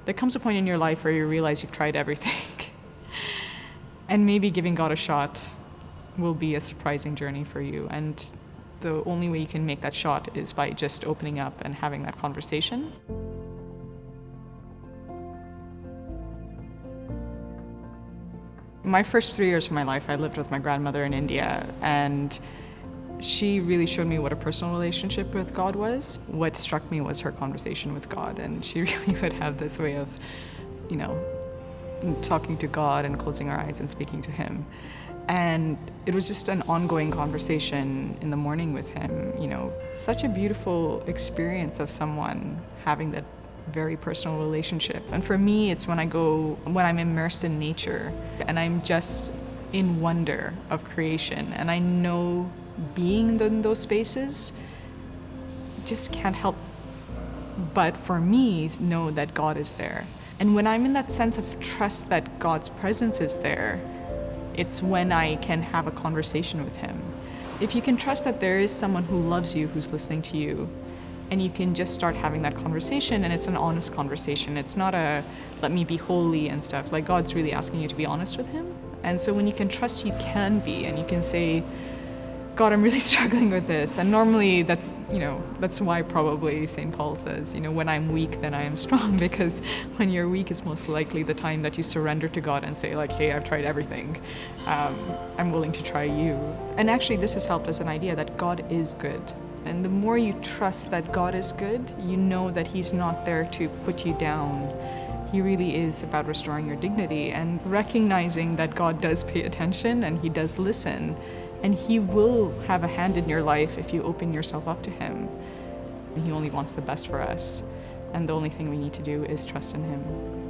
There comes a point in your life where you realize you've tried everything. And maybe giving God a shot will be a surprising journey for you. And the only way you can make that shot is by just opening up and having that conversation. My first 3 years of my life, I lived with my grandmother in India, and she really showed me what a personal relationship with God was. What struck me was her conversation with God, and she really would have this way of, talking to God and closing her eyes and speaking to Him. And it was just an ongoing conversation in the morning with Him, such a beautiful experience of someone having that very personal relationship. And for me, it's when I'm immersed in nature and I'm just in wonder of creation, and I know being in those spaces just can't help but, for me, know that God is there. And when I'm in that sense of trust that God's presence is there, it's when I can have a conversation with Him. If you can trust that there is someone who loves you, who's listening to you, and you can just start having that conversation, and it's an honest conversation. It's not a let me be holy and stuff. Like, God's really asking you to be honest with Him. And so when you can trust, you can be, and you can say, God, I'm really struggling with this. And normally that's why probably St. Paul says, when I'm weak, then I am strong, because when you're weak is most likely the time that you surrender to God and say, like, hey, I've tried everything. I'm willing to try you. And actually this has helped as an idea that God is good. And the more you trust that God is good, you know that He's not there to put you down. He really is about restoring your dignity and recognizing that God does pay attention and He does listen. And He will have a hand in your life if you open yourself up to Him. He only wants the best for us. And the only thing we need to do is trust in Him.